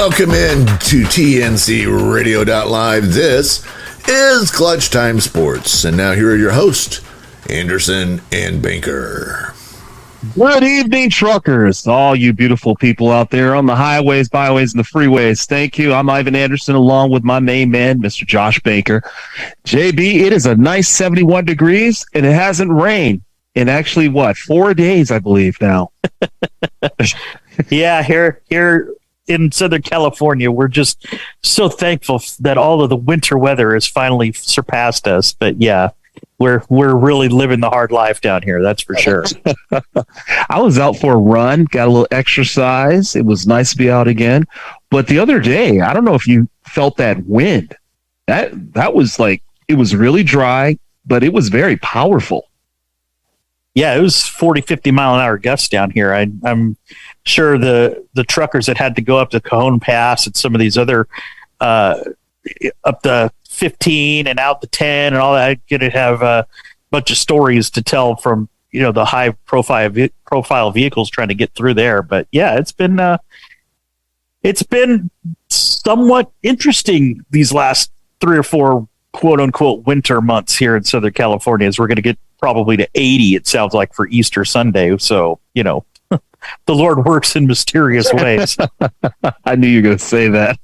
Welcome in to TNC Radio.live. This is Clutch Time Sports. And now here are your hosts, Anderson and Banker. Good evening, truckers. All you beautiful people out there on the highways, byways, and the freeways. Thank you. I'm Ivan Anderson along with my main man, Mr. Josh Banker. JB, it is a nice 71 degrees, and it hasn't rained in actually, 4 days, I believe now. Yeah, here in Southern California, we're just so thankful that all of the winter weather has finally surpassed us. But yeah, we're really living the hard life down here. That's for sure. I was out for a run, got a little exercise. It was nice to be out again. But the other day, I don't know if you felt that wind. That was like, it was really dry, but it was very powerful. Yeah, it was 40, 50 mile an hour gusts down here. I'm sure the truckers that had to go up the Cajon Pass and some of these other up the 15 and out the 10 and all that, going to have a bunch of stories to tell from, the high profile vehicles trying to get through there. But yeah, it's been somewhat interesting these last 3 or 4 quote unquote winter months here in Southern California, as we're going to get probably to 80, it sounds like, for Easter Sunday. So, the Lord works in mysterious ways. I knew you were going to say that.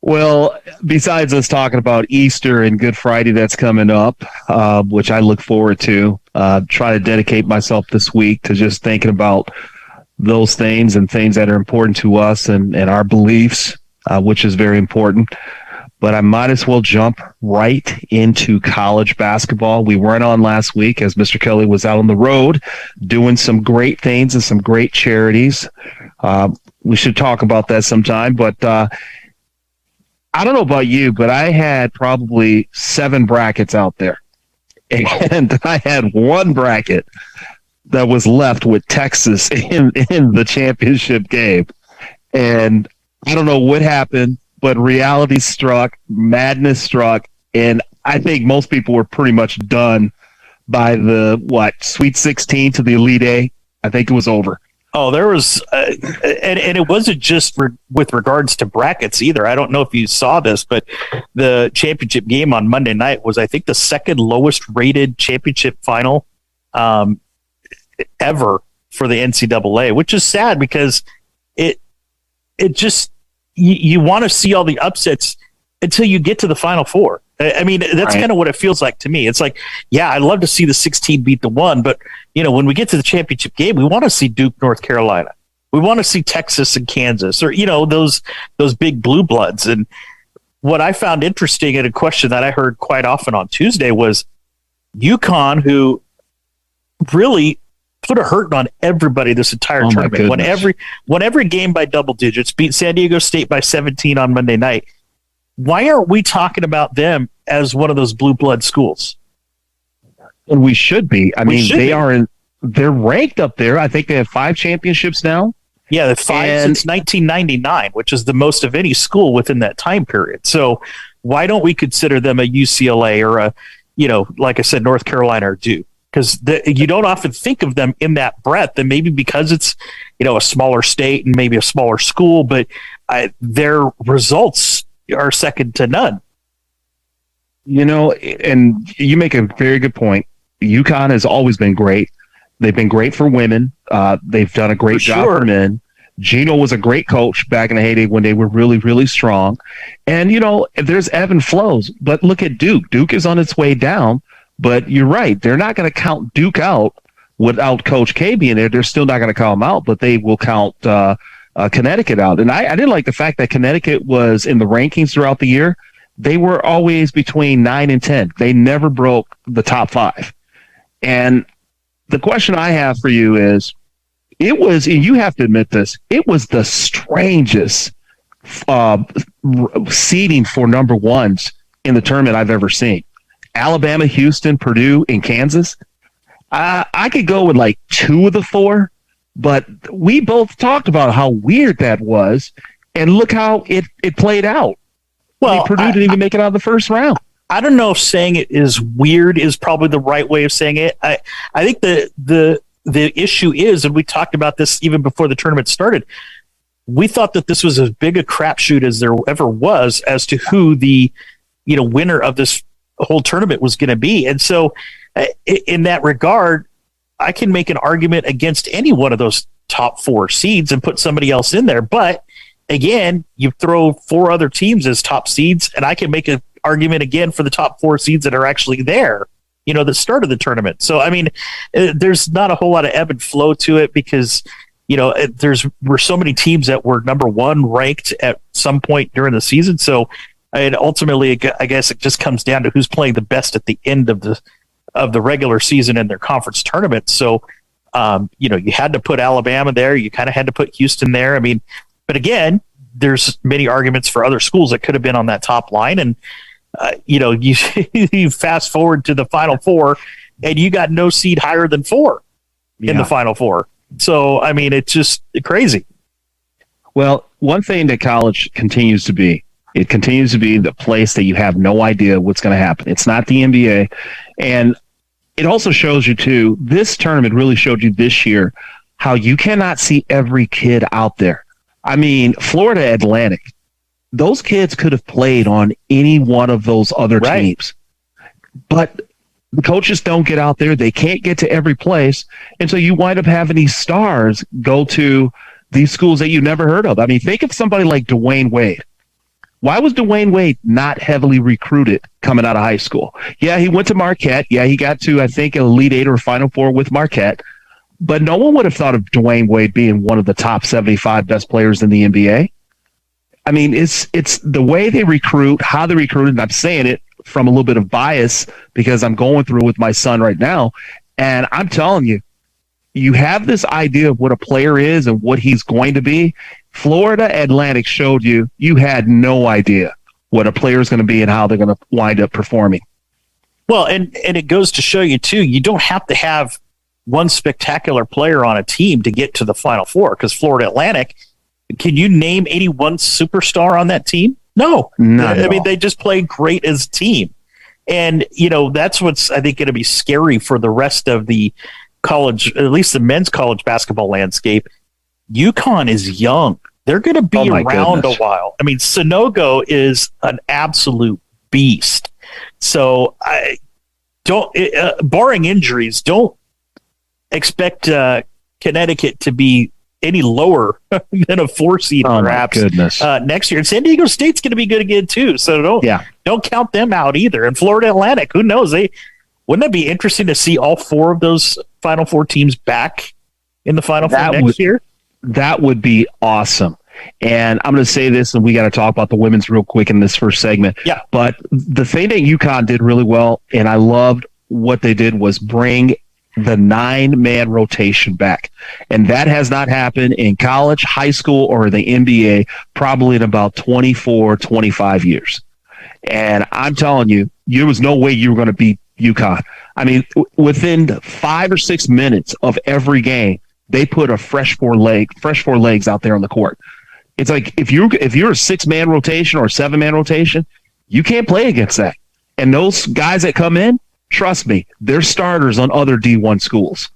Well, besides us talking about Easter and Good Friday that's coming up, which I look forward to, try to dedicate myself this week to just thinking about those things and things that are important to us and our beliefs, which is very important. But I might as well jump right into college basketball. We weren't on last week as Mr. Kelly was out on the road doing some great things and some great charities. We should talk about that sometime. But I don't know about you, but I had probably 7 brackets out there. And I had one bracket that was left with Texas in the championship game. And I don't know what happened, but reality struck, madness struck, and I think most people were pretty much done by the, Sweet 16 to the Elite Eight. I think it was over. Oh, there was, and it wasn't just with regards to brackets either. I don't know if you saw this, but the championship game on Monday night was, I think, the second lowest rated championship final ever for the NCAA, which is sad because it just, you want to see all the upsets until you get to the Final Four. I mean, that's kind of what it feels like to me. It's like, yeah, I'd love to see the 16 beat the 1, but when we get to the championship game, we want to see Duke, North Carolina. We want to see Texas and Kansas, or those big blue bloods. And what I found interesting, and a question that I heard quite often on Tuesday, was UConn, who really put a hurting on everybody this entire tournament. Won every game by double digits, beat San Diego State by 17 on Monday night. Why aren't we talking about them as one of those blue blood schools? And we should be. They're ranked up there. I think they have 5 championships now. Yeah, they've 5 since 1999, which is the most of any school within that time period. So why don't we consider them a UCLA or a, like I said, North Carolina or Duke? Because you don't often think of them in that breadth, and maybe because it's, a smaller state and maybe a smaller school, but their results are second to none. And you make a very good point. UConn has always been great. They've been great for women. They've done a great job for men. Gino was a great coach back in the heyday when they were really, really strong. And, there's ebb and flows. But look at Duke. Duke is on its way down. But you're right. They're not going to count Duke out without Coach K being there. They're still not going to count them out, but they will count Connecticut out. And I didn't like the fact that Connecticut was in the rankings throughout the year. They were always between 9 and 10. They never broke the top 5. And the question I have for you is, it was, and you have to admit this, it was the strangest seeding for number ones in the tournament I've ever seen. Alabama, Houston, Purdue, and Kansas. I could go with 2 of the 4, but we both talked about how weird that was, and look how it played out. Well, Purdue didn't even make it out of the first round. I don't know if saying it is weird is probably the right way of saying it. I think the issue is, and we talked about this even before the tournament started, we thought that this was as big a crapshoot as there ever was as to who the, winner of this whole tournament was going to be. And so in that regard, I can make an argument against any one of those top 4 seeds and put somebody else in there. But again, you throw 4 other teams as top seeds, and I can make an argument again for the top 4 seeds that are actually there, that started the tournament. So, I mean, there's not a whole lot of ebb and flow to it because, were so many teams that were number 1 ranked at some point during the season. So, ultimately, I guess it just comes down to who's playing the best at the end of the regular season in their conference tournament. So, you had to put Alabama there. You kind of had to put Houston there. I mean, but again, there's many arguments for other schools that could have been on that top line. And, you fast forward to the Final Four and you got no seed higher than 4 in the Final Four. So, I mean, it's just crazy. Well, one thing that college continues to be, it continues to be the place that you have no idea what's going to happen. It's not the NBA. And it also shows you, too, this tournament really showed you this year how you cannot see every kid out there. I mean, Florida Atlantic, those kids could have played on any one of those other teams. But the coaches don't get out there. They can't get to every place. And so you wind up having these stars go to these schools that you never heard of. I mean, think of somebody like Dwayne Wade. Why was Dwayne Wade not heavily recruited coming out of high school? Yeah, he went to Marquette. Yeah, he got to, I think, Elite Eight or Final Four with Marquette. But no one would have thought of Dwayne Wade being one of the top 75 best players in the NBA. I mean, it's the way they recruit, how they recruit, and I'm saying it from a little bit of bias because I'm going through it with my son right now. And I'm telling you, you have this idea of what a player is and what he's going to be. Florida Atlantic showed you had no idea what a player is going to be and how they're going to wind up performing. Well, and it goes to show you, too, you don't have to have one spectacular player on a team to get to the Final Four because Florida Atlantic, can you name 81 superstar on that team? No. I mean, they just played great as a team. And, that's what's, I think, going to be scary for the rest of the college, at least the men's college basketball landscape. UConn is young. They're going to be around a while. I mean, Sonogo is an absolute beast. So I don't, barring injuries, don't expect Connecticut to be any lower than a 4 seed perhaps next year. And San Diego State's going to be good again too. So don't count them out either. And Florida Atlantic, who knows? Wouldn't that be interesting to see all 4 of those Final Four teams back in the Final Four next year? That would be awesome. And I'm going to say this, and we got to talk about the women's real quick in this first segment. Yeah. But the thing that UConn did really well, and I loved what they did, was bring the 9-man rotation back. And that has not happened in college, high school, or the NBA probably in about 24, 25 years. And I'm telling you, there was no way you were going to beat UConn. I mean, within 5 or 6 minutes of every game, they put a fresh four legs out there on the court. It's like if you're a 6-man rotation or a 7-man rotation, you can't play against that. And those guys that come in, trust me, they're starters on other D1 schools.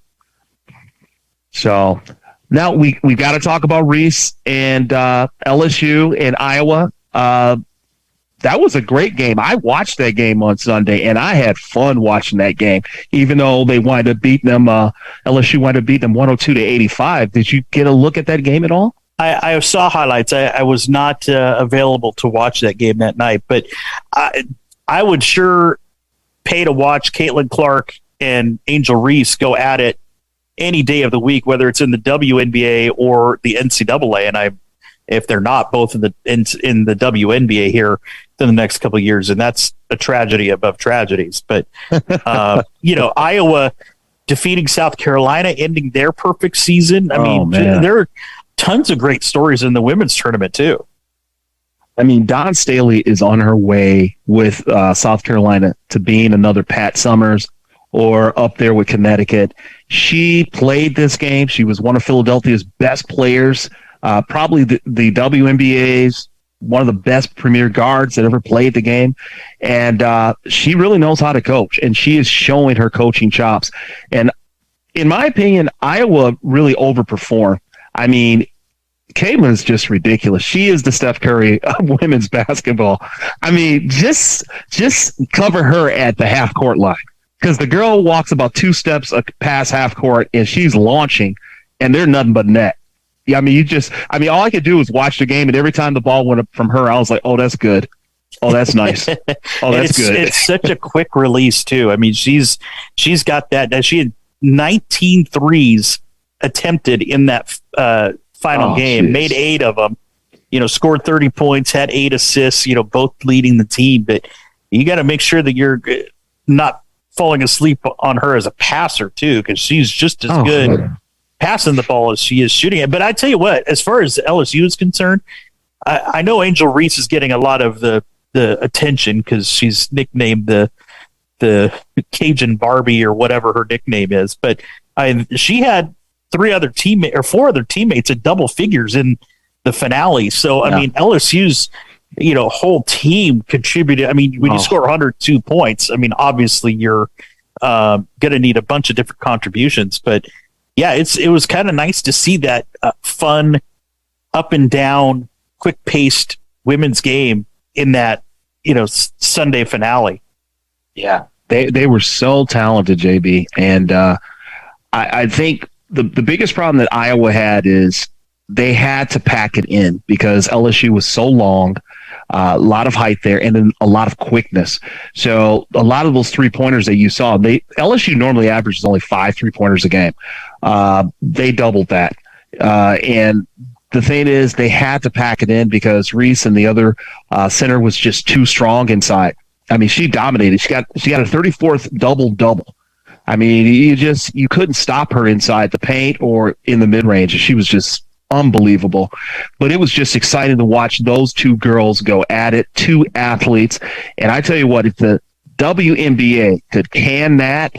So now we got to talk about Reese and LSU and Iowa. That was a great game. I watched that game on Sunday, and I had fun watching that game, even though they wind up beating them. LSU wound up beating them 102-85. Did you get a look at that game at all? I saw highlights. I was not available to watch that game that night, but I would sure pay to watch Caitlin Clark and Angel Reese go at it any day of the week, whether it's in the WNBA or the NCAA. And if they're not both in the WNBA here in the next couple of years, and that's a tragedy above tragedies. But Iowa defeating South Carolina, ending their perfect season. I mean, there are tons of great stories in the women's tournament too. I mean, Dawn Staley is on her way with South Carolina to being another Pat Summers or up there with Connecticut. She played this game. She was one of Philadelphia's best players, probably the WNBA's one of the best premier guards that ever played the game. And she really knows how to coach, and she is showing her coaching chops. And in my opinion, Iowa really overperformed. I mean, Caitlin's just ridiculous. She is the Steph Curry of women's basketball. I mean, just cover her at the half court line, because the girl walks about 2 steps past half court and she's launching, and they're nothing but net. Yeah, I mean, all I could do was watch the game, and every time the ball went up from her, I was like, "Oh, that's good. Oh, that's nice. Oh, that's good." It's such a quick release too. I mean, she's got that. She had 19 threes attempted in that final game, geez. made 8 of them, scored 30 points, had 8 assists, both leading the team. But you got to make sure that you're not falling asleep on her as a passer too, because she's just as good passing the ball as she is shooting it. But I tell you what, as far as LSU is concerned, I know Angel Reese is getting a lot of the attention because she's nicknamed the Cajun Barbie or whatever her nickname is. But she had 4 other teammates at double figures in the finale. So, I mean, LSU's, whole team contributed. I mean, when you score 102 points, I mean, obviously you're going to need a bunch of different contributions. But, yeah, it was kind of nice to see that fun, up and down, quick-paced women's game in that, Sunday finale. Yeah, they were so talented, JB. And I think the biggest problem that Iowa had is they had to pack it in because LSU was so long, a lot of height there, and then a lot of quickness. So a lot of those 3-pointers that you saw, LSU normally averages only 5 3-pointers a game. They doubled that. And the thing is, they had to pack it in because Reese and the other center was just too strong inside. I mean, she dominated. She got a 34th double-double. I mean, you couldn't stop her inside the paint or in the mid-range. She was just unbelievable. But it was just exciting to watch those 2 girls go at it, 2 athletes. And I tell you what, if the WNBA could can that,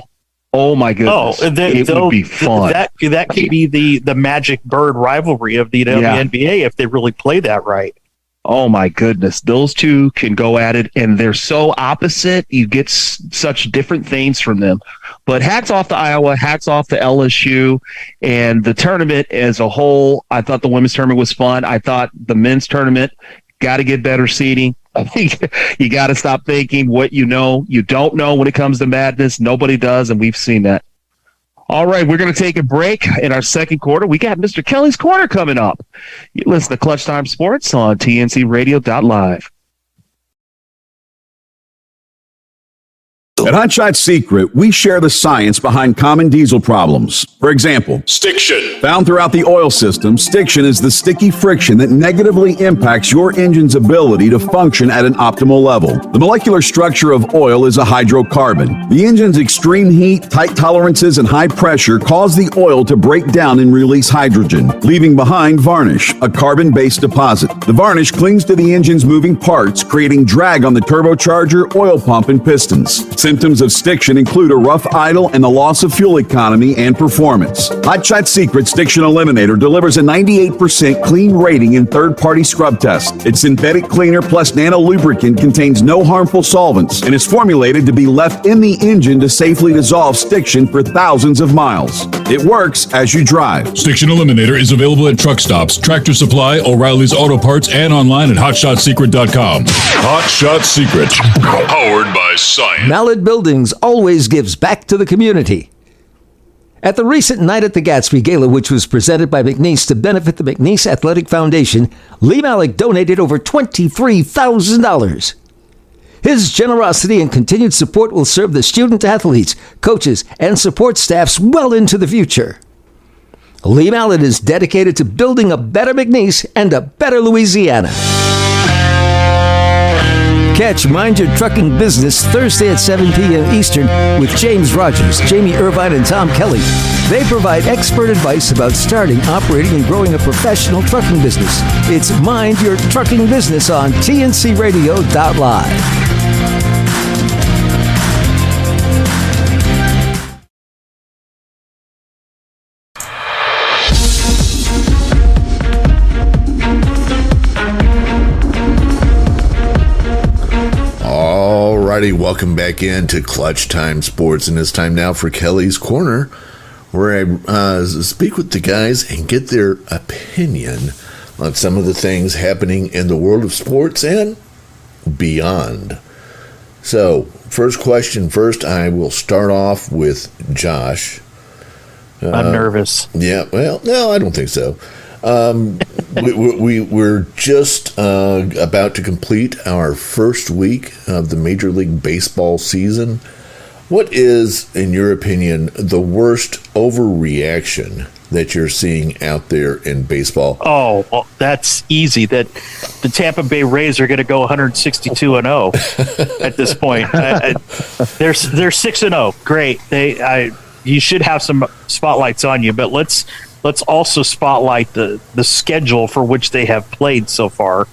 oh my goodness, it would be fun. That could be the Magic Bird rivalry of the WNBA if they really play that right. Oh my goodness, those 2 can go at it, and they're so opposite. You get such different things from them. But hats off to Iowa, hats off to LSU, and the tournament as a whole. I thought the women's tournament was fun. I thought the men's tournament got to get better seeding. I think you got to stop thinking what you don't know when it comes to madness. Nobody does, and we've seen that. All right, we're going to take a break in our second quarter. We got Mr. Kelly's Corner coming up. You listen to Clutch Time Sports on TNCRadio.live. At Hot Shot Secret, we share the science behind common diesel problems. For example, stiction. Found throughout the oil system, stiction is the sticky friction that negatively impacts your engine's ability to function at an optimal level. The molecular structure of oil is a hydrocarbon. The engine's extreme heat, tight tolerances, and high pressure cause the oil to break down and release hydrogen, leaving behind varnish, a carbon-based deposit. The varnish clings to the engine's moving parts, creating drag on the turbocharger, oil pump, and pistons. Symptoms of stiction include a rough idle and the loss of fuel economy and performance. Hot Shot Secret Stiction Eliminator delivers a 98% clean rating in third-party scrub tests. Its synthetic cleaner plus nano lubricant contains no harmful solvents and is formulated to be left in the engine to safely dissolve stiction for thousands of miles. It works as you drive. Stiction Eliminator is available at truck stops, Tractor Supply, O'Reilly's Auto Parts, and online at HotShotSecret.com. Hot Shot Secret, powered by science. Mallard Buildings always gives back to the community. At the recent Night at the Gatsby Gala, which was presented by McNeese to benefit the McNeese Athletic Foundation, Lee Malek donated over $23,000. His generosity and continued support will serve the student athletes, coaches, and support staffs well into the future. Lee Mallet is dedicated to building a better McNeese and a better Louisiana. Catch Mind Your Trucking Business Thursday at 7 p.m. Eastern with James Rogers, Jamie Irvine, and Tom Kelly. They provide expert advice about starting, operating, and growing a professional trucking business. It's Mind Your Trucking Business on TNCRadio.live. Alrighty, welcome back into Clutch Time Sports, and it's time now for Kelly's Corner, where I speak with the guys and get their opinion on some of the things happening in the world of sports and beyond. So, first question first, I will start off with Josh. I'm nervous. Yeah, well, no, I don't think so. We're just about to complete our first week of the Major League Baseball season. What is, in your opinion, the worst overreaction that you're seeing out there in baseball? Oh, well, that's easy. That the Tampa Bay Rays are going to go 162-0 at this point. They're 6-0. Great. You should have some spotlights on you, but let's also spotlight the schedule for which they have played so far.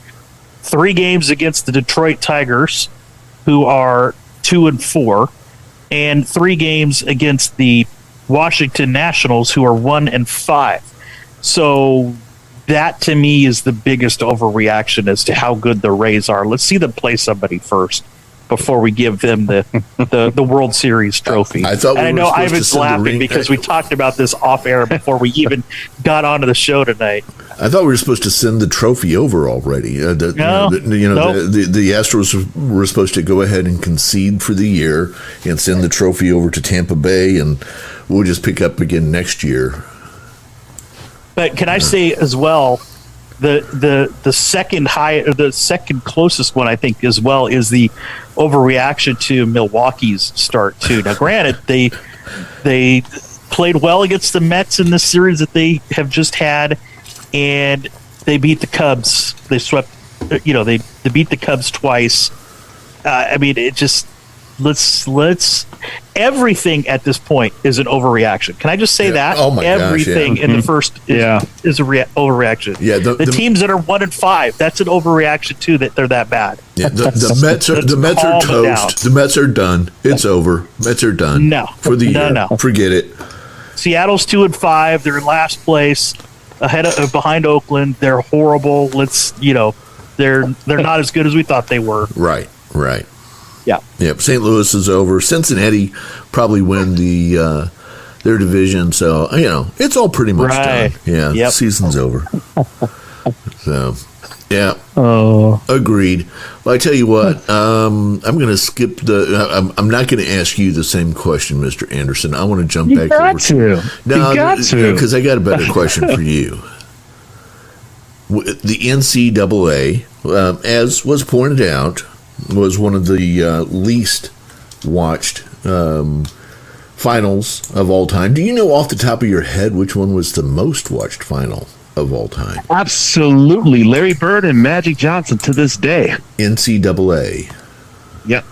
3 games against the Detroit Tigers, who are 2-4, and 3 games against the Washington Nationals, who are 1-5. So that to me is the biggest overreaction as to how good the Rays are. Let's see them play somebody first before we give them the World Series trophy. I thought I know Ivan's laughing because we talked about this off air before we even got onto the show tonight. I thought we were supposed to send the trophy over already. Nope. The Astros were supposed to go ahead and concede for the year and send the trophy over to Tampa Bay, and we'll just pick up again next year. But can I say as well, the second closest one I think as well is the overreaction to Milwaukee's start too. Now, granted, they played well against the Mets in this series that they have just had, and they beat the Cubs. They swept, they beat the Cubs twice. I mean, it just let's everything at this point is an overreaction. Can I just say that? Oh my everything gosh, in the first is a overreaction. Yeah, the teams that are 1-5, that's an overreaction too. That they're that bad. Yeah, the Mets are toast. The Mets are done. It's over. Mets are done. No, for the year. No. Forget it. Seattle's 2-5. They're in last place, behind Oakland. They're horrible. They're not as good as we thought they were. Right. Yeah. Yep. St. Louis is over. Cincinnati probably win their division. So it's all pretty much done. Yeah. Yep. Season's over. So, yeah. Oh, Agreed. Well, I tell you what. I'm going to skip I'm not going to ask you the same question, Mr. Anderson. I want to jump back over to. No, you got to, because I got a better question for you. The NCAA, as was pointed out, was one of the least watched finals of all time. Do you know off the top of your head which one was the most watched final of all time? Absolutely. Larry Bird and Magic Johnson to this day. NCAA. Yep.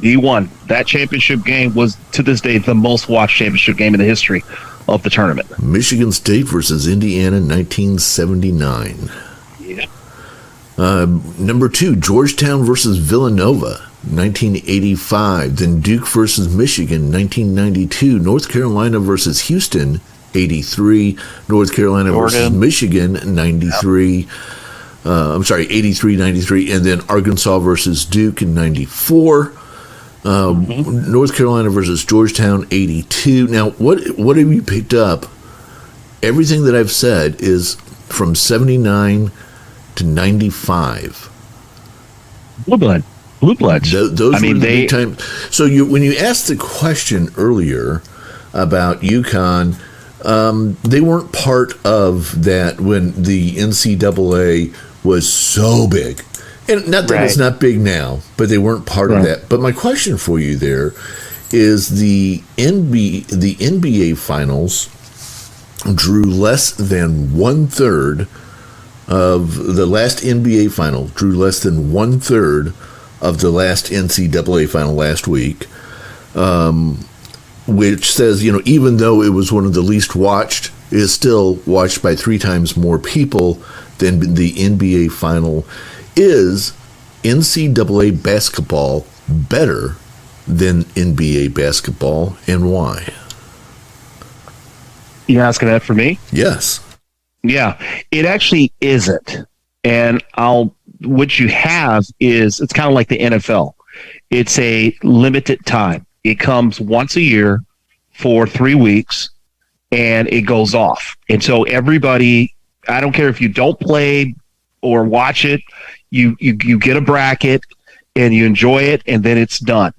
He won. That championship game was, to this day, the most watched championship game in the history of the tournament. Michigan State versus Indiana, 1979. Yeah. Number 2, Georgetown versus Villanova, 1985. Then Duke versus Michigan, 1992. North Carolina versus Houston, 83. North Carolina versus Michigan, 93. 83, 93. And then Arkansas versus Duke in 94. North Carolina versus Georgetown, 82. Now, what have you picked up? Everything that I've said is from 79 to 95. Blue Bloods. Those were the big time. So when you asked the question earlier about UConn, they weren't part of that when the NCAA was so big. And not that it's not big now, but they weren't part of that. But my question for you there is the NBA Finals drew less than 1/3 of the last NBA final, drew less than 1/3 of the last NCAA final last week, which says, even though it was one of the least watched, it is still watched by 3 times more people than the NBA final. Is NCAA basketball better than NBA basketball, and why? You asking that for me? Yes. Yeah, it actually isn't. And what you have is, it's kind of like the NFL. It's a limited time. It comes once a year for 3 weeks, and it goes off. And so everybody I don't care if you don't play or watch it. You get a bracket and you enjoy it, and then it's done.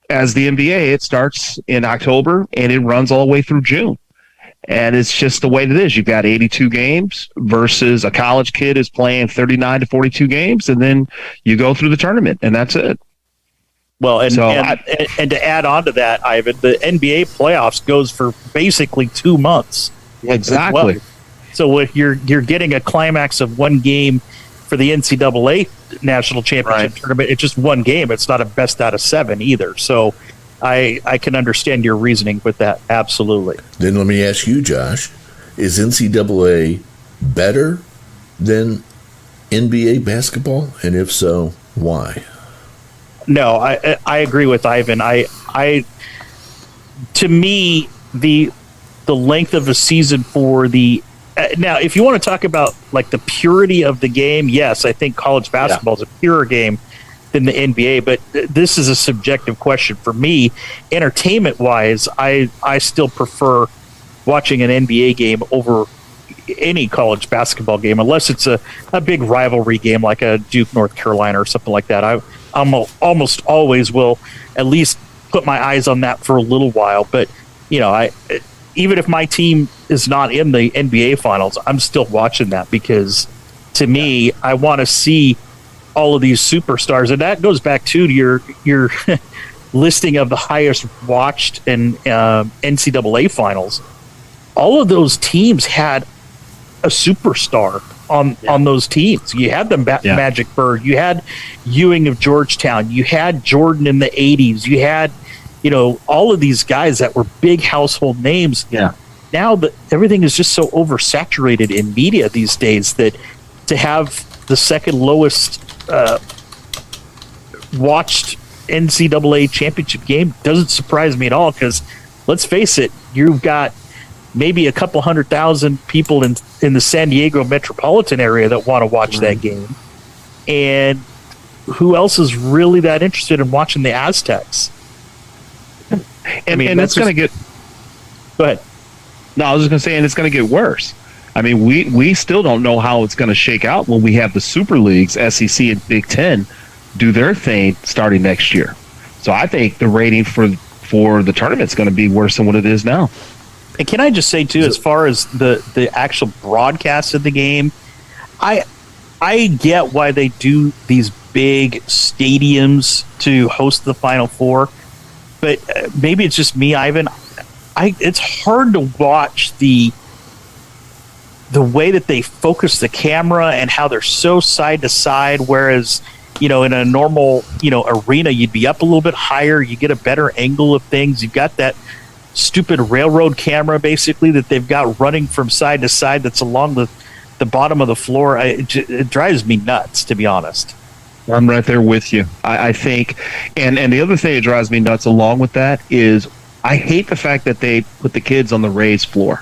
As the NBA, it starts in October and it runs all the way through June. And it's just the way it is. You've got 82 games versus a college kid is playing 39 to 42 games, and then you go through the tournament, and that's it. Well, and to add on to that, Ivan, the NBA playoffs goes for basically 2 months. Exactly. Well. So what you're getting a climax of one game for the NCAA national championship tournament. It's just one game. It's not a best out of 7 either. So I can understand your reasoning with that. Absolutely. Then let me ask you, Josh, is NCAA better than NBA basketball? And if so, why? No, I agree with Ivan. To me, the length of a season for the now, if you want to talk about like the purity of the game, yes, I think college basketball is a purer game than the NBA, but this is a subjective question for me. Entertainment wise, I still prefer watching an NBA game over any college basketball game, unless it's a big rivalry game like a Duke North Carolina or something like that. I almost always will at least put my eyes on that for a little while. But even if my team is not in the NBA finals, I'm still watching that because to me, I want to see all of these superstars. And that goes back to your listing of the highest watched in NCAA finals. All of those teams had a superstar on those teams. You had the Magic Bird, you had Ewing of Georgetown, you had Jordan in the 80s, you had all of these guys that were big household names. Now that everything is just so oversaturated in media these days that to have the second lowest watched NCAA championship game doesn't surprise me at all, because let's face it, you've got maybe a couple 100,000 people in the San Diego metropolitan area that want to watch that game. And who else is really that interested in watching the Aztecs? And it's going to get... Go ahead. No, I was just going to say, and it's going to get worse. I mean, we still don't know how it's going to shake out when we have the Super Leagues, SEC and Big Ten, do their thing starting next year. So I think the rating for the tournament is going to be worse than what it is now. And can I just say, too, as far as the actual broadcast of the game, I get why they do these big stadiums to host the Final Four, but maybe it's just me, Ivan. It's hard to watch the way that they focus the camera and how they're so side to side, whereas in a normal arena you'd be up a little bit higher, you get a better angle of things. You've got that stupid railroad camera basically that they've got running from side to side that's along the bottom of the floor. It drives me nuts, to be honest. I'm right there with you. I think, and the other thing that drives me nuts along with that is I hate the fact that they put the kids on the raised floor.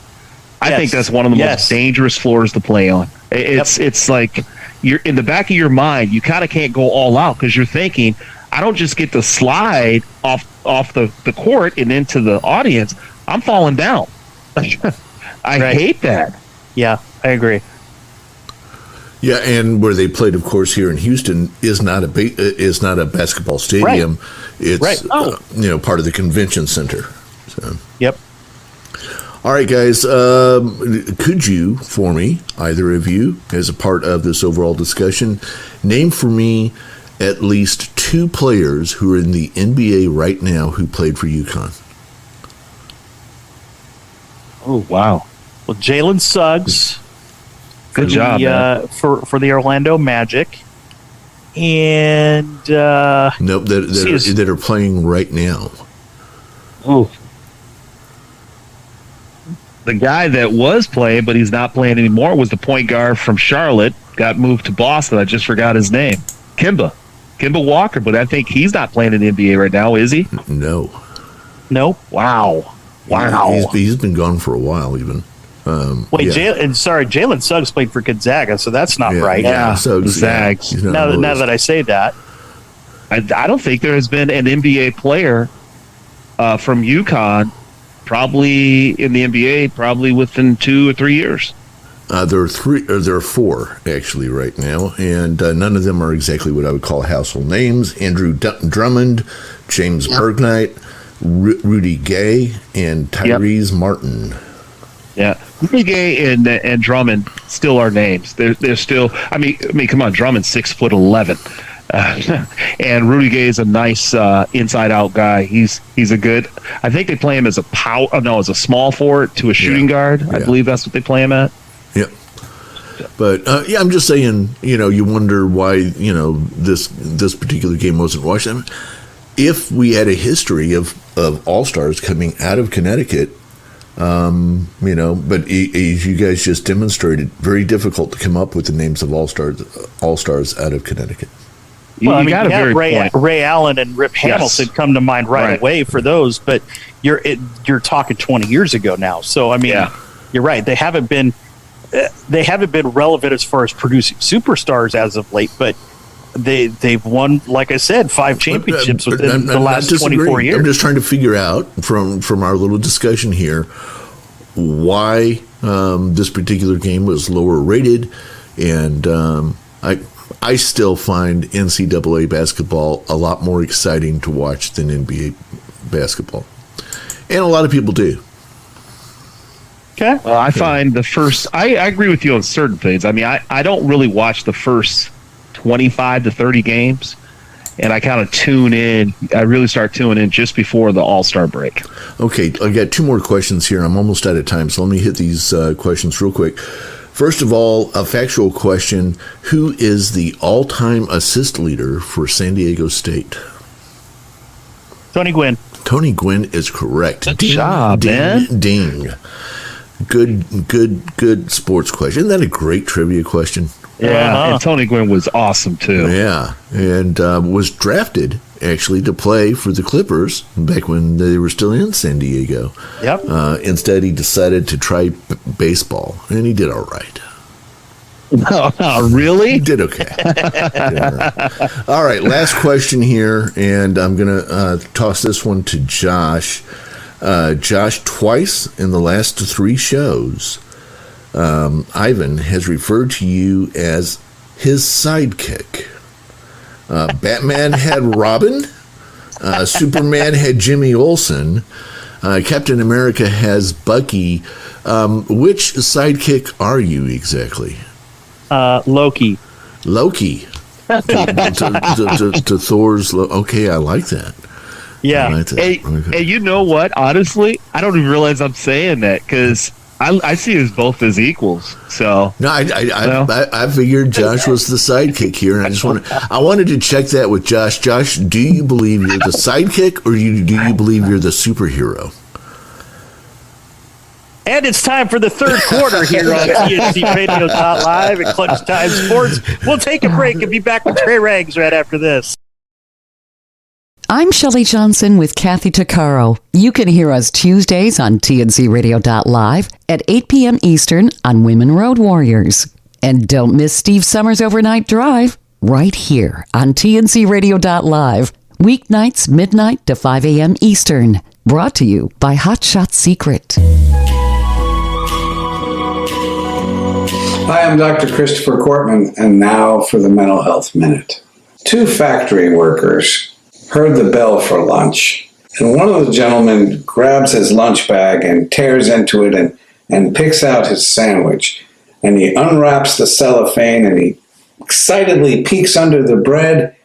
I think that's one of the most dangerous floors to play on. It's like you're in the back of your mind, you kind of can't go all out because you're thinking, I don't just get to slide off the court and into the audience. I'm falling down. I hate that. Yeah, I agree. Yeah, and where they played, of course, here in Houston is not a basketball stadium. Right. It's part of the convention center. So. Yep. All right, guys. Could you, for me, either of you, as a part of this overall discussion, name for me at least 2 players who are in the NBA right now who played for UConn? Oh, wow. Well, Jalen Suggs. Good job, man. For the Orlando Magic. And nope, that are playing right now. Oh, the guy that was playing, but he's not playing anymore, was the point guard from Charlotte. Got moved to Boston. I just forgot his name. Kemba Walker, but I think he's not playing in the NBA right now, is he? No. Nope. Wow. He's been gone for a while, even. Jalen Suggs played for Gonzaga, so that's not right. Yeah, Zags. Now that I say that, I don't think there has been an NBA player from UConn probably in the NBA probably within 2 or 3 years. There are three, or there are four actually right now, and none of them are exactly what I would call household names. Andrew Drummond, James Bergknight, Rudy Gay, and Tyrese Martin. Yeah, Rudy Gay and Drummond still are names. They're still. I mean, come on, Drummond's 6'11", and Rudy Gay is a nice inside-out guy. He's a good. I think they play him as as a small forward to a shooting guard. I believe that's what they play him at. Yep. But I'm just saying. You wonder why this particular game wasn't watched. I mean, if we had a history of All-Stars coming out of Connecticut. But as you guys just demonstrated, very difficult to come up with the names of all stars out of Connecticut. Well, I mean, Ray Allen and Rip Hamilton come to mind right away for those, but you're talking 20 years ago now. So I mean, you're right. They haven't been relevant as far as producing superstars as of late, but they've won, like I said, 5 championships within the last 24 years. I'm just trying to figure out from our little discussion here why this particular game was lower rated, and I still find NCAA basketball a lot more exciting to watch than NBA basketball, and a lot of people do. Okay. Well, I find the first. I agree with you on certain things. I mean, I don't really watch the first 25 to 30 games, and I kind of tune in. I really start tuning in just before the All-Star break. Okay, I got 2 more questions here. I'm almost out of time, so let me hit these questions real quick. First of all, a factual question: who is the all-time assist leader for San Diego State? Tony Gwynn. Tony Gwynn is correct. Good job, man. Ding. Good sports question. Isn't that a great trivia question? Yeah, and Tony Gwynn was awesome too. Yeah, and was drafted actually to play for the Clippers back when they were still in San Diego. Yep. Instead, he decided to try baseball, and he did all right. No, really? He did okay. All right, last question here, and I'm going to toss this one to Josh. Josh, twice in the last 3 shows, Ivan has referred to you as his sidekick. Batman had Robin. Superman had Jimmy Olsen. Captain America has Bucky. Which sidekick are you exactly? Loki. Loki. to Thor's. Okay, I like that. Yeah. I like that. And you know what? Honestly, I don't even realize I'm saying that because I see us both as equals. So no, I figured Josh was the sidekick here, and I wanted to check that with Josh. Josh, do you believe you're the sidekick, or do you believe you're the superhero? And it's time for the third quarter here on TNC Radio Live at Clutch Time Sports. We'll take a break and be back with Trey Rags right after this. I'm Shelley Johnson with Kathy Tuccaro. You can hear us Tuesdays on TNCRadio.live at 8 p.m. Eastern on Women Road Warriors. And don't miss Steve Summers' Overnight Drive right here on TNCRadio.live, weeknights midnight to 5 a.m. Eastern. Brought to you by Hot Shot Secret. Hi, I'm Dr. Christopher Cortman, and now for the Mental Health Minute. 2 factory workers heard the bell for lunch, and one of the gentlemen grabs his lunch bag and tears into it and picks out his sandwich, and he unwraps the cellophane and he excitedly peeks under the bread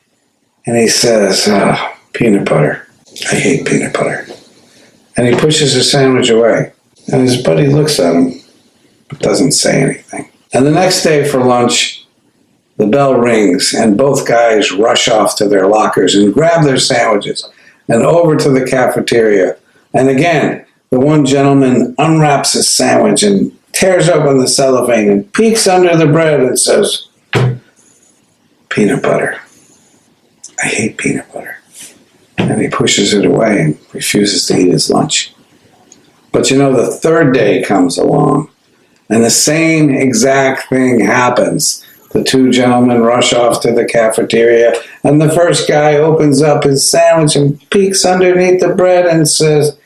and he says, peanut butter. I hate peanut butter. And he pushes his sandwich away, and his buddy looks at him but doesn't say anything. And the next day for lunch, the bell rings, and both guys rush off to their lockers and grab their sandwiches and over to the cafeteria. And again, the one gentleman unwraps his sandwich and tears open the cellophane and peeks under the bread and says, peanut butter. I hate peanut butter. And he pushes it away and refuses to eat his lunch. But the third day comes along, and the same exact thing happens. The 2 gentlemen rush off to the cafeteria, and the first guy opens up his sandwich and peeks underneath the bread and says,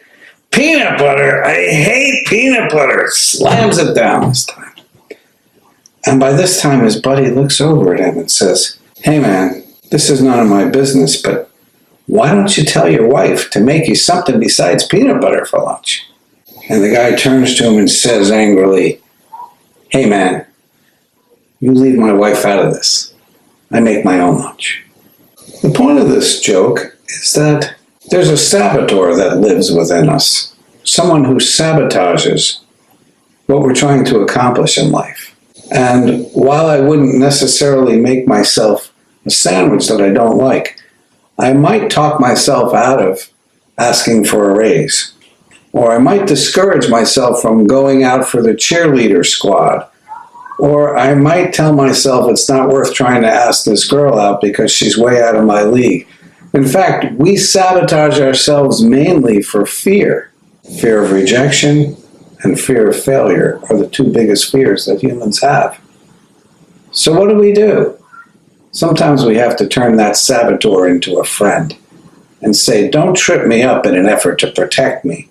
peanut butter, I hate peanut butter, slams it down this time. And by this time, his buddy looks over at him and says, "Hey man, this is none of my business, but why don't you tell your wife to make you something besides peanut butter for lunch?" And the guy turns to him and says angrily, "Hey man, you leave my wife out of this. I make my own lunch." The point of this joke is that there's a saboteur that lives within us, someone who sabotages what we're trying to accomplish in life. And while I wouldn't necessarily make myself a sandwich that I don't like, I might talk myself out of asking for a raise. Or I might discourage myself from going out for the cheerleader squad. Or I might tell myself it's not worth trying to ask this girl out because she's way out of my league. In fact, we sabotage ourselves mainly for fear. Fear of rejection and fear of failure are the two biggest fears that humans have. So what do? Sometimes we have to turn that saboteur into a friend and say, "Don't trip me up in an effort to protect me,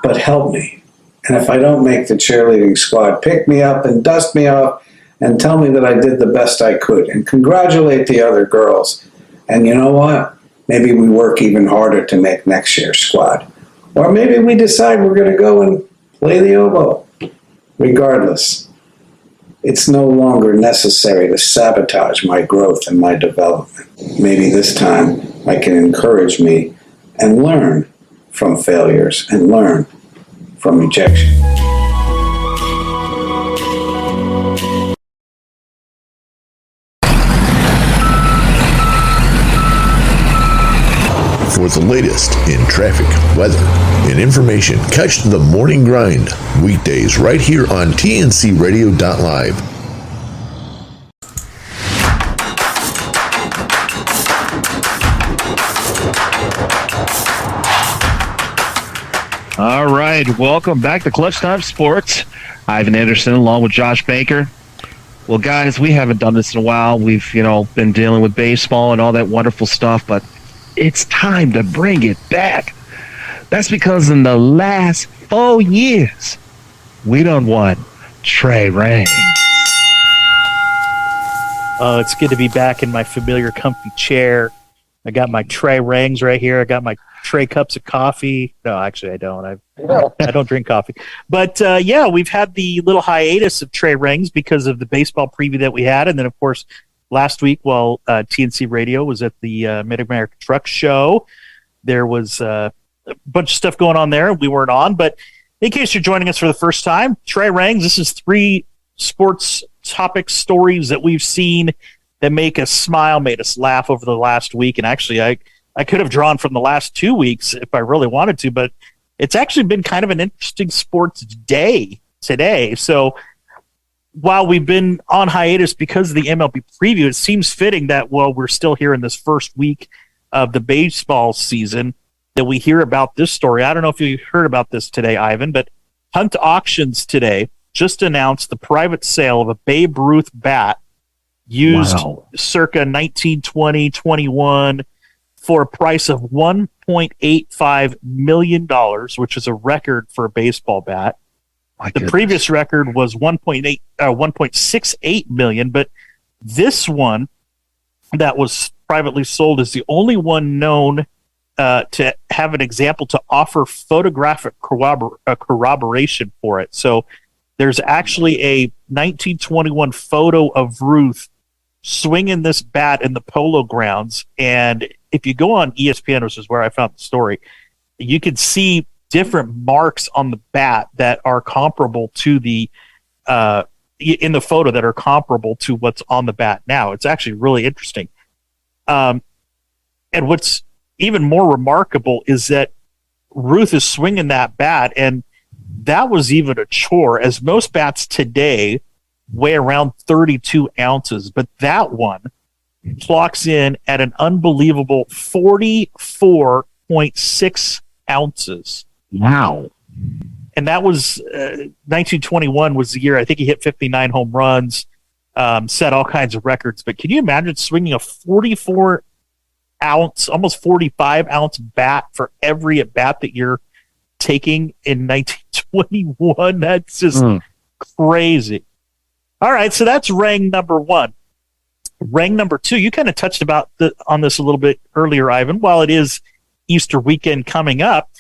but help me. And if I don't make the cheerleading squad, pick me up and dust me off and tell me that I did the best I could and congratulate the other girls. And you know what? Maybe we work even harder to make next year's squad. Or maybe we decide we're going to go and play the oboe." Regardless, it's no longer necessary to sabotage my growth and my development. Maybe this time I can encourage me and learn from failures and learn from rejection. For the latest in traffic, weather, and information, catch the Morning Grind weekdays right here on tncradio.live. All right, welcome back to Clutch Time Sports. Ivan Anderson along with Josh Baker. Well, guys, we haven't done this in a while. We've, been dealing with baseball and all that wonderful stuff, but it's time to bring it back. That's because in the last 4 years, we done won Trey Rings. It's good to be back in my familiar comfy chair. I got my Trey Rings right here. I got my Trey cups of coffee. No, actually, I don't. I don't drink coffee. But, we've had the little hiatus of Trey Rings because of the baseball preview that we had. And then, of course, last week while TNC Radio was at the Mid-America Truck Show, there was a bunch of stuff going on there. We weren't on. But in case you're joining us for the first time, Trey Rings, this is 3 sports topic stories that we've seen that make us smile, made us laugh over the last week. And actually, I could have drawn from the last 2 weeks if I really wanted to, but it's actually been kind of an interesting sports day today. So while we've been on hiatus because of the MLB preview, it seems fitting that while we're still here in this first week of the baseball season, that we hear about this story. I don't know if you heard about this today, Ivan, but Hunt Auctions today just announced the private sale of a Babe Ruth bat used circa 1920-21 for a price of $1.85 million, which is a record for a baseball bat. The previous record was 1.68 million, but this one that was privately sold is the only one known to have an example to offer photographic corroboration for it. So there's actually a 1921 photo of Ruth swinging this bat in the Polo Grounds, and if you go on ESPN, which is where I found the story, you can see different marks on the bat that are comparable to the in the photo that are comparable to what's on the bat now. It's actually really interesting. And what's even more remarkable is that Ruth is swinging that bat, and that was even a chore, as most bats today weigh around 32 ounces, but that one clocks in at an unbelievable 44.6 ounces. Wow. And that was 1921 was the year, I think he hit 59 home runs, set all kinds of records. But can you imagine swinging a 44 ounce, almost 45 ounce bat for every at bat that you're taking in 1921? That's just crazy. All right, so that's ring number one. Ring number two, you kind of touched on this a little bit earlier, Ivan. While it is Easter weekend coming up,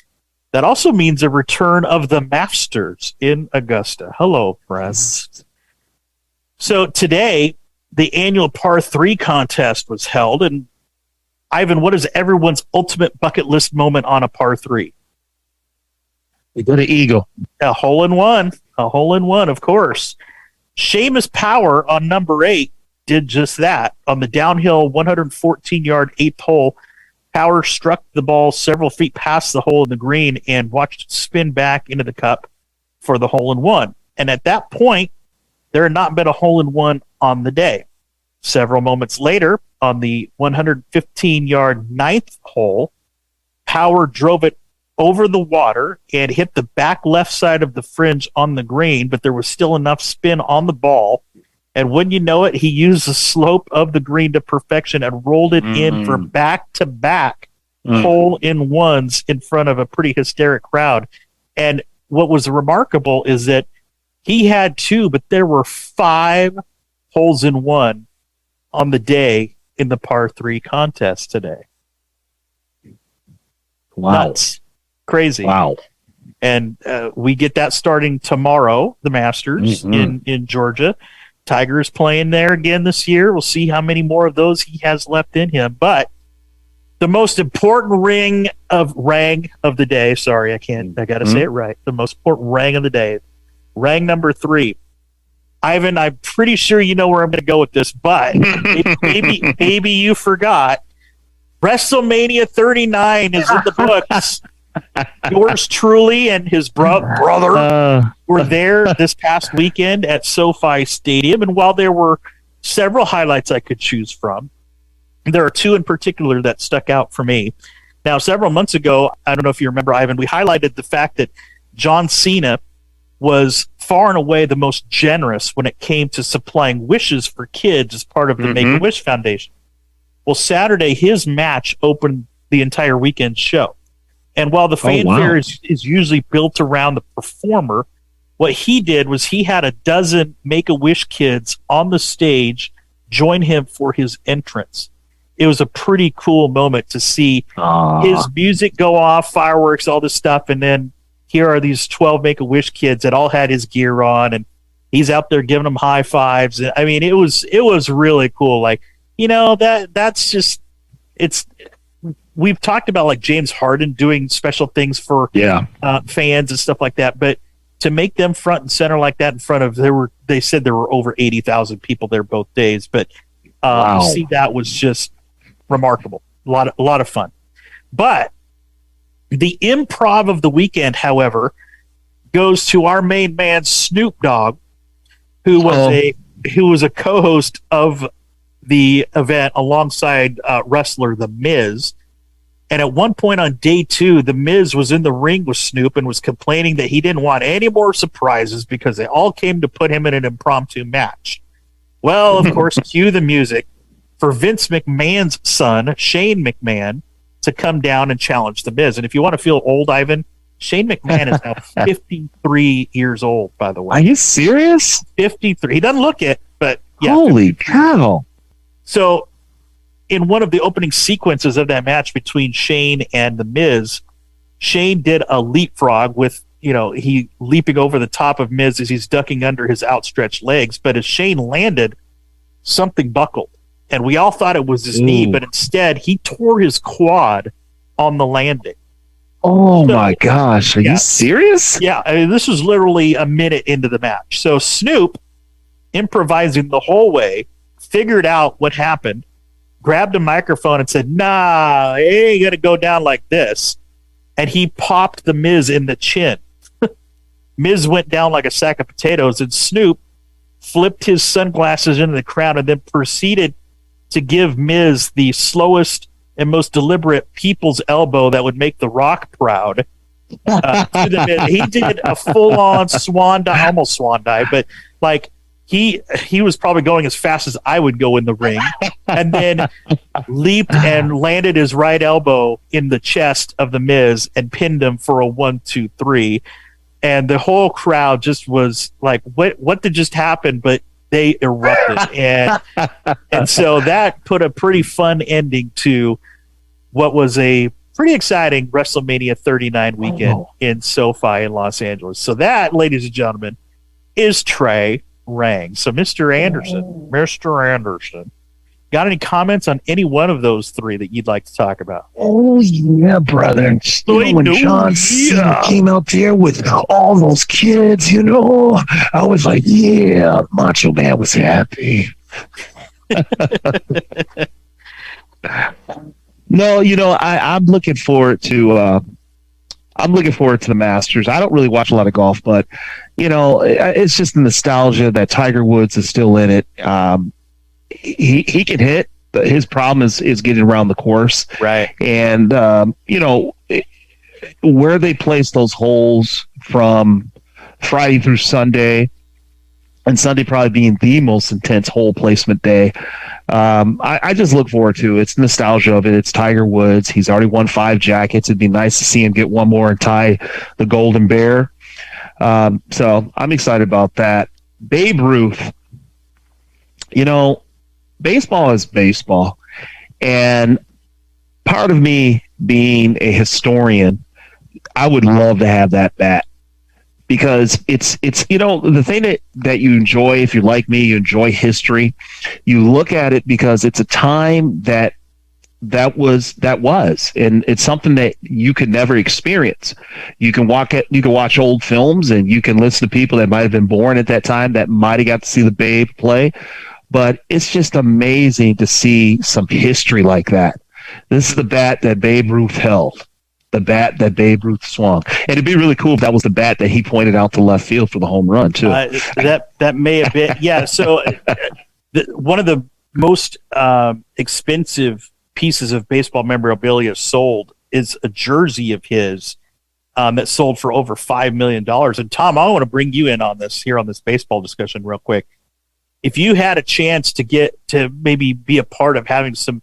that also means a return of the Masters in Augusta. Hello, friends. So today, the annual par 3 contest was held. And Ivan, what is everyone's ultimate bucket list moment on a par 3? We go to Eagle. A hole in one. A hole in one, of course. Seamus Power on number 8 did just that. On the downhill 114-yard 8th hole, Power struck the ball several feet past the hole in the green and watched it spin back into the cup for the hole in one. And at that point, there had not been a hole in one on the day. Several moments later, on the 115-yard 9th hole, Power drove it over the water and hit the back left side of the fringe on the green, but there was still enough spin on the ball. And when you know it, he used the slope of the green to perfection and rolled it in for back-to-back hole-in-ones in front of a pretty hysteric crowd. And what was remarkable is that he had 2, but there were 5 holes-in-one on the day in the par 3 contest today. Wow. Nuts. Crazy. Wow. And we get that starting tomorrow, the Masters in Georgia. Tiger's playing there again this year. We'll see how many more of those he has left in him. But the most important rang of the day. Sorry, I got to say it right. The most important rang of the day. Rang number 3. Ivan, I'm pretty sure you know where I'm going to go with this, but maybe you forgot. WrestleMania 39 is in the books. Yours truly and his brother were there this past weekend at SoFi Stadium. And while there were several highlights I could choose from, there are 2 in particular that stuck out for me. Now, several months ago, I don't know if you remember, Ivan, we highlighted the fact that John Cena was far and away the most generous when it came to supplying wishes for kids as part of the Make-A-Wish Foundation. Well, Saturday, his match opened the entire weekend show. And while the fanfare is usually built around the performer, what he did was he had a dozen Make-A-Wish kids on the stage join him for his entrance. It was a pretty cool moment to see his music go off, fireworks, all this stuff, and then here are these 12 Make-A-Wish kids that all had his gear on, and he's out there giving them high fives. I mean, it was really cool. Like, that's just we've talked about like James Harden doing special things for fans and stuff like that, but to make them front and center like that in front of they said there were over 80,000 people there both days, but see, that was just remarkable. A lot of fun. But the improv of the weekend, however, goes to our main man Snoop Dogg, who was a co-host of the event alongside wrestler The Miz. And at one point on day 2, The Miz was in the ring with Snoop and was complaining that he didn't want any more surprises because they all came to put him in an impromptu match. Well, of course, cue the music for Vince McMahon's son, Shane McMahon, to come down and challenge The Miz. And if you want to feel old, Ivan, Shane McMahon is now 53 years old, by the way. Are you serious? 53. He doesn't look it, but yeah. Holy cow. So in one of the opening sequences of that match between Shane and The Miz, Shane did a leapfrog with, he leaping over the top of Miz as he's ducking under his outstretched legs. But as Shane landed, something buckled. And we all thought it was his knee, but instead he tore his quad on the landing. Oh, my gosh. Are you serious? Yeah. I mean, this was literally a minute into the match. So Snoop, improvising the whole way, figured out what happened, grabbed a microphone and said, "Nah, it ain't going to go down like this." And he popped The Miz in the chin. Miz went down like a sack of potatoes, and Snoop flipped his sunglasses into the crowd and then proceeded to give Miz the slowest and most deliberate people's elbow that would make The Rock proud. He did a full-on swan dive, almost swan dive, but like he was probably going as fast as I would go in the ring, and then leaped and landed his right elbow in the chest of The Miz and pinned him for a 1, 2, 3. And the whole crowd just was like, what did just happen? But they erupted, and so that put a pretty fun ending to what was a pretty exciting WrestleMania 39 weekend in SoFi in Los Angeles. So that, ladies and gentlemen, is Trey Rang. So Mr. Anderson, got any comments on any one of those three that you'd like to talk about? Oh, yeah, brother. When John Cena came out there with all those kids, I was like, yeah, Macho Man was happy. No, I'm looking forward to the Masters. I don't really watch a lot of golf, but it's just the nostalgia that Tiger Woods is still in it. He can hit, but his problem is getting around the course. Right. And where they place those holes from Friday through Sunday, and Sunday probably being the most intense hole placement day. I just look forward to it. It's nostalgia of it. It's Tiger Woods. He's already won 5 jackets. It'd be nice to see him get one more and tie the Golden Bear. So I'm excited about that. Babe Ruth, baseball is baseball. And part of me being a historian, I would love to have that bat. Because it's the thing that you enjoy, if you're like me, you enjoy history. You look at it because it's a time that was, and it's something that you could never experience. You can watch old films, and you can listen to people that might have been born at that time that might have got to see the Babe play. But it's just amazing to see some history like that. This is the bat that Babe Ruth held. The bat that Babe Ruth swung. And it'd be really cool if that was the bat that he pointed out to left field for the home run, too. That may have been, yeah. So one of the most expensive pieces of baseball memorabilia sold is a jersey of his that sold for over $5 million. And Tom, I want to bring you in on this here on this baseball discussion real quick. If you had a chance to get to maybe be a part of having some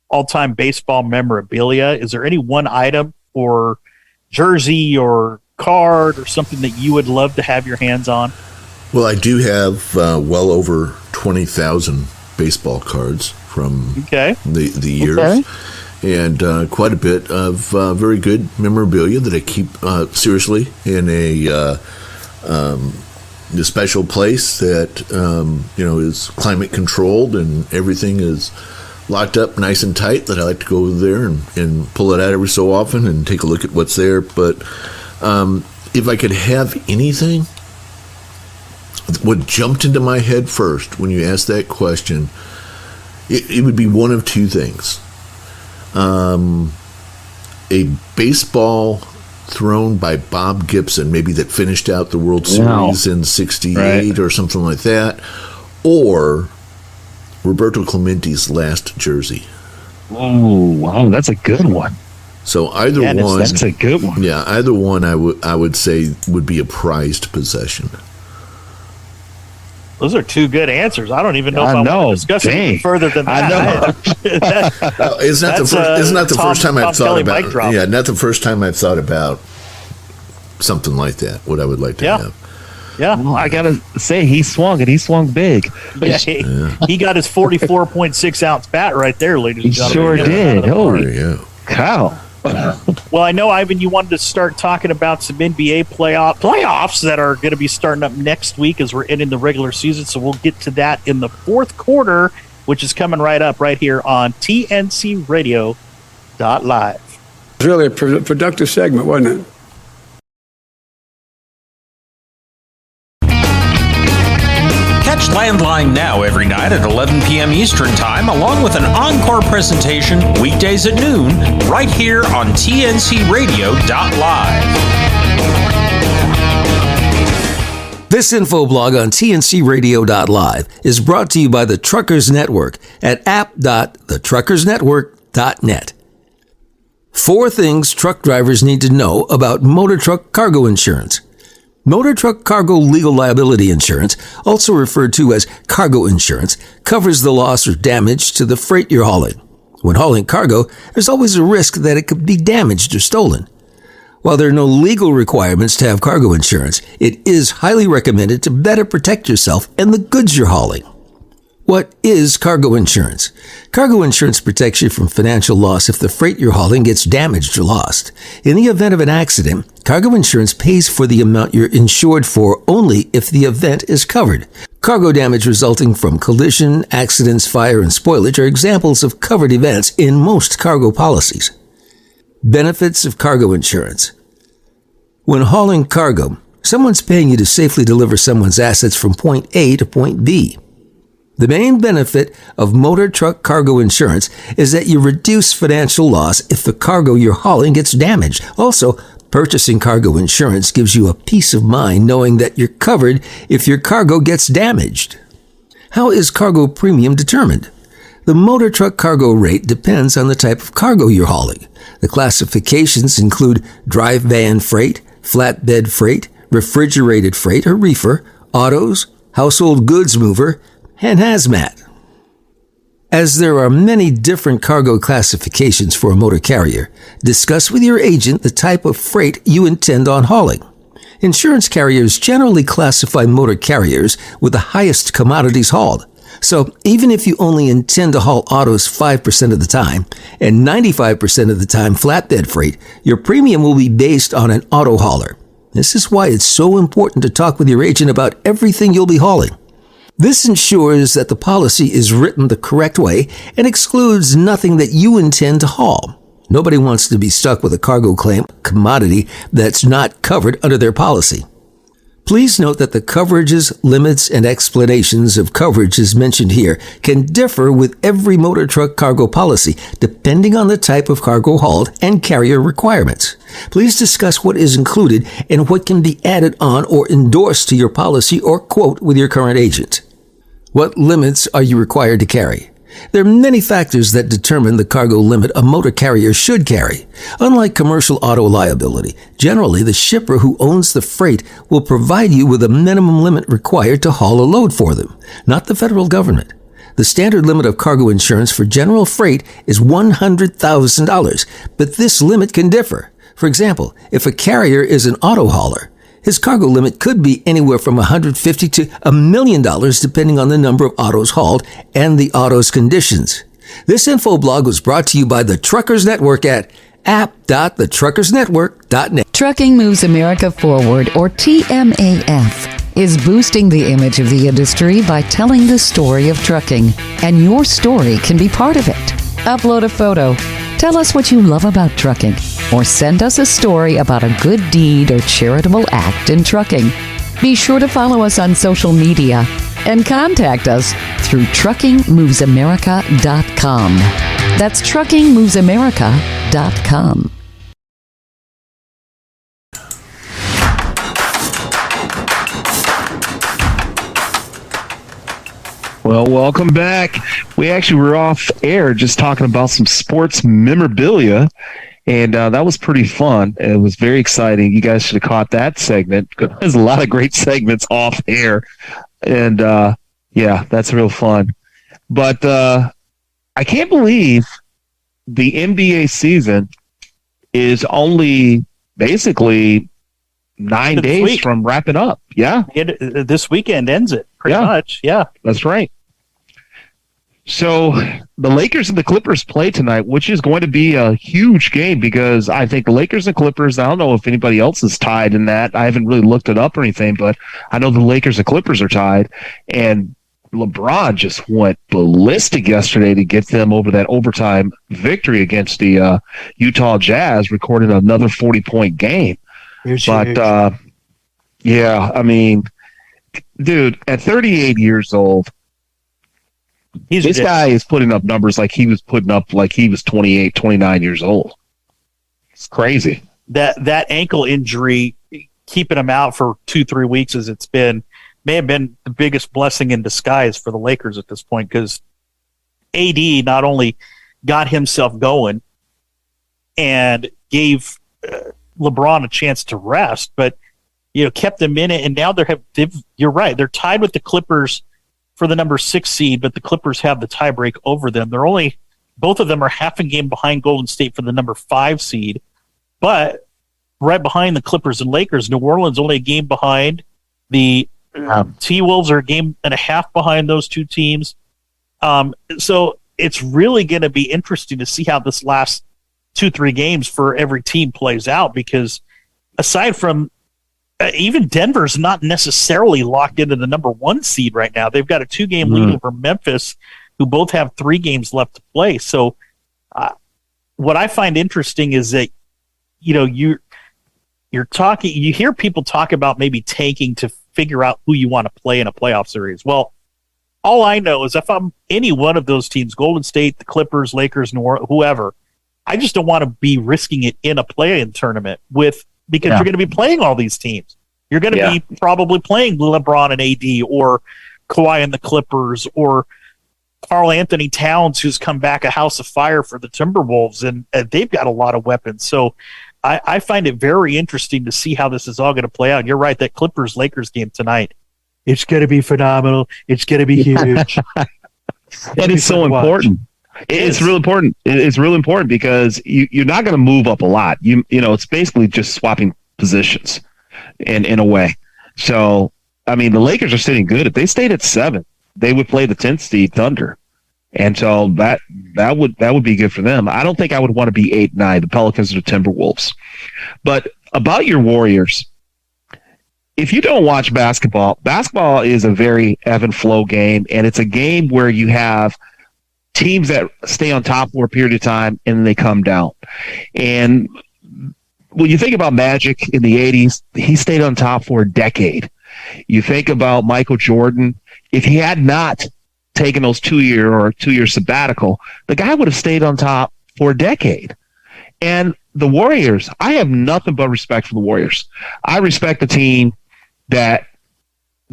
all-time baseball memorabilia, is there any one item or jersey or card or something that you would love to have your hands on? Well, I do have well over 20,000 baseball cards from the years, and quite a bit of very good memorabilia that I keep seriously in a special place that is climate controlled, and everything is locked up nice and tight, that I like to go there and pull it out every so often and take a look at what's there. But if I could have anything, what jumped into my head first when you asked that question, it would be one of two things. A baseball thrown by Bob Gibson, maybe that finished out the World Series in 68 or something like that, or Roberto Clemente's last jersey. Oh, wow, that's a good one. So either one, that's a good one. Yeah, either one I would say would be a prized possession. Those are two good answers. I don't even know if I want to discuss it any further than that. I know. Isn't that the first time I've thought about? Yeah, not the first time I've thought about something like that. What I would like to have. Yeah, well, I gotta say he swung big. Yeah, he got his 44.6 ounce bat right there, ladies and He gentlemen. sure did. Oh, cow! Well, I know, Ivan, you wanted to start talking about some NBA playoffs that are going to be starting up next week as we're ending the regular season. So we'll get to that in the fourth quarter, which is coming right up right here on TNC Radio.live. It was really a productive segment, wasn't it? Catch Landline Now every night at 11 p.m. Eastern Time, along with an encore presentation weekdays at noon, right here on TNCRadio.live. This info blog on TNCRadio.live is brought to you by the Truckers Network at app.thetruckersnetwork.net. 4 things truck drivers need to know about motor truck cargo insurance. Motor truck cargo legal liability insurance, also referred to as cargo insurance, covers the loss or damage to the freight you're hauling. When hauling cargo, there's always a risk that it could be damaged or stolen. While there are no legal requirements to have cargo insurance, it is highly recommended to better protect yourself and the goods you're hauling. What is cargo insurance? Cargo insurance protects you from financial loss if the freight you're hauling gets damaged or lost. In the event of an accident, cargo insurance pays for the amount you're insured for only if the event is covered. Cargo damage resulting from collision, accidents, fire, and spoilage are examples of covered events in most cargo policies. Benefits of cargo insurance. When hauling cargo, someone's paying you to safely deliver someone's assets from point A to point B. The main benefit of motor truck cargo insurance is that you reduce financial loss if the cargo you're hauling gets damaged. Also, purchasing cargo insurance gives you a peace of mind knowing that you're covered if your cargo gets damaged. How is cargo premium determined? The motor truck cargo rate depends on the type of cargo you're hauling. The classifications include dry van freight, flatbed freight, refrigerated freight or reefer, autos, household goods mover, and hazmat. As there are many different cargo classifications for a motor carrier, discuss with your agent the type of freight you intend on hauling. Insurance carriers generally classify motor carriers with the highest commodities hauled. So even if you only intend to haul autos 5% of the time and 95% of the time flatbed freight, your premium will be based on an auto hauler. This is why it's so important to talk with your agent about everything you'll be hauling. This ensures that the policy is written the correct way and excludes nothing that you intend to haul. Nobody wants to be stuck with a cargo claim commodity that's not covered under their policy. Please note that the coverages, limits, and explanations of coverages mentioned here can differ with every motor truck cargo policy depending on the type of cargo hauled and carrier requirements. Please discuss what is included and what can be added on or endorsed to your policy or quote with your current agent. What limits are you required to carry? There are many factors that determine the cargo limit a motor carrier should carry. Unlike commercial auto liability, generally the shipper who owns the freight will provide you with a minimum limit required to haul a load for them, not the federal government. The standard limit of cargo insurance for general freight is $100,000, but this limit can differ. For example, if a carrier is an auto hauler, his cargo limit could be anywhere from $150,000 to $1 million depending on the number of autos hauled and the auto's conditions. This info blog was brought to you by the Truckers Network at app.thetruckersnetwork.net. Trucking Moves America Forward, or TMAF, is boosting the image of the industry by telling the story of trucking, and your story can be part of it. Upload a photo. Tell us what you love about trucking, or send us a story about a good deed or charitable act in trucking. Be sure to follow us on social media and contact us through truckingmovesamerica.com. That's truckingmovesamerica.com. Well, welcome back. We actually were off air just talking about some sports memorabilia, and that was pretty fun. It was very exciting. You guys should have caught that segment. There's a lot of great segments off air, and yeah, that's real fun. But I can't believe the NBA season is only basically 9 days from wrapping up. Yeah. This weekend ends it pretty much. Yeah. That's right. So the Lakers and the Clippers play tonight, which is going to be a huge game because I think the Lakers and Clippers, I don't know if anybody else is tied in that. I haven't really looked it up or anything, but I know the Lakers and Clippers are tied. And LeBron just went ballistic yesterday to get them over that overtime victory against the Utah Jazz, recording another 40-point game. But, yeah, I mean, dude, at 38 years old, this guy is putting up numbers like he was putting up like he was 28, 29 years old. It's crazy. That ankle injury, keeping him out for 2-3 weeks as it's been, may have been the biggest blessing in disguise for the Lakers at this point, because AD not only got himself going and gave LeBron a chance to rest, but kept them in it, and now you're right, they're tied with the Clippers for the number 6 seed, but the Clippers have the tiebreak over them. Both of them are half a game behind Golden State for the number 5 seed, but right behind the Clippers and Lakers. New Orleans only a game behind. The T-Wolves are a game and a half behind those two teams. So it's really going to be interesting to see how this last 2-3 games for every team plays out, because aside from even Denver's not necessarily locked into the number 1 seed right now. They've got a 2-game lead over Memphis, who both have 3 games left to play. So what I find interesting is that, you're talking, you hear people talk about maybe tanking to figure out who you want to play in a playoff series. Well, all I know is if I'm any one of those teams, Golden State, the Clippers, Lakers, whoever, I just don't want to be risking it in a play-in tournament because you're going to be playing all these teams. You're going to be probably playing LeBron and AD, or Kawhi and the Clippers, or Karl Anthony Towns, who's come back a house of fire for the Timberwolves, and they've got a lot of weapons. So I find it very interesting to see how this is all going to play out. You're right, that Clippers-Lakers game tonight, it's going to be phenomenal. It's going to be huge. It is so important. It's really important. It's really important because you're not going to move up a lot. It's basically just swapping positions in a way. So, I mean, the Lakers are sitting good. If they stayed at 7, they would play the 10th seed Thunder. And so that would be good for them. I don't think I would want to be 8-9, the Pelicans or the Timberwolves. But about your Warriors, if you don't watch basketball is a very ebb and flow game, and it's a game where you have teams that stay on top for a period of time and then they come down. And when you think about Magic in the 80s, he stayed on top for a decade. You think about Michael Jordan, if he had not taken those 2-year sabbatical, the guy would have stayed on top for a decade. And the Warriors, I have nothing but respect for the Warriors. I respect the team that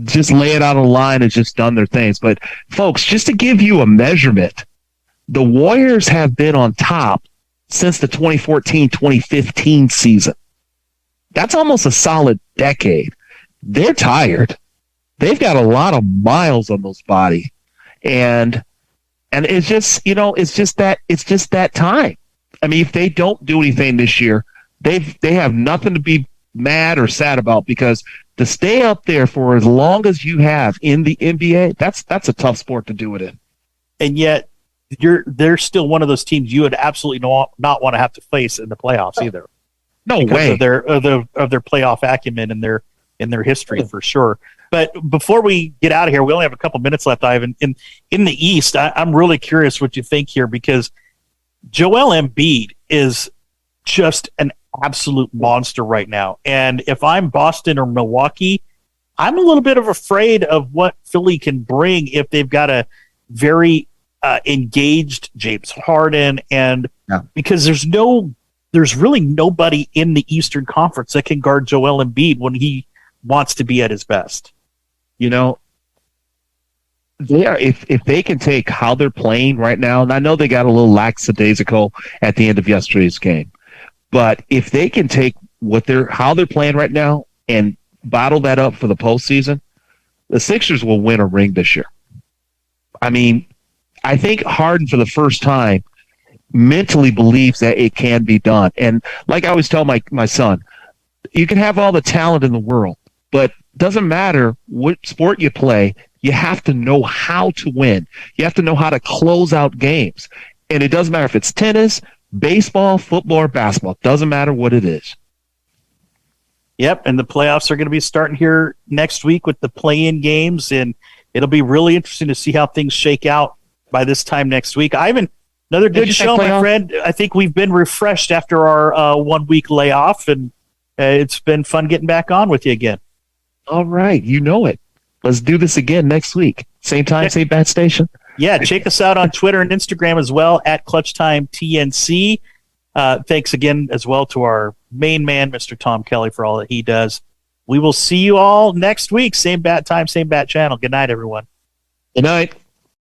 just lay it out on the line and just done their things. But folks, just to give you a measurement, the Warriors have been on top since the 2014-2015 season. That's almost a solid decade. They're tired. They've got a lot of miles on those body. And it's just, it's just that time. I mean, if they don't do anything this year, they have nothing to be mad or sad about, because to stay up there for as long as you have in the NBA, that's a tough sport to do it in. And yet they're still one of those teams you would absolutely not want to have to face in the playoffs either. No way. Of their playoff acumen and their history for sure. But before we get out of here, we only have a couple minutes left, Ivan. In the East, I'm really curious what you think here, because Joel Embiid is just an absolute monster right now. And if I'm Boston or Milwaukee, I'm a little bit afraid of what Philly can bring if they've got a very engaged James Harden, and because there's really nobody in the Eastern Conference that can guard Joel Embiid when he wants to be at his best. They are, if they can take how they're playing right now, and I know they got a little lackadaisical at the end of yesterday's game, but if they can take how they're playing right now and bottle that up for the postseason, the Sixers will win a ring this year. I mean, I think Harden, for the first time, mentally believes that it can be done. And like I always tell my son, you can have all the talent in the world, but doesn't matter what sport you play, you have to know how to win. You have to know how to close out games. And it doesn't matter if it's tennis, baseball, football, or basketball. It doesn't matter what it is. Yep, and the playoffs are going to be starting here next week with the play-in games, and it'll be really interesting to see how things shake out by this time next week. Ivan, another good show, my friend. I think we've been refreshed after our 1 week layoff, and it's been fun getting back on with you again. All right, you know it. Let's do this again next week. Same time, same bat station. Yeah, check us out on Twitter and Instagram as well, at ClutchTimeTNC. Thanks again as well to our main man, Mr. Tom Kelly, for all that he does. We will see you all next week. Same bat time, same bat channel. Good night, everyone. Good night.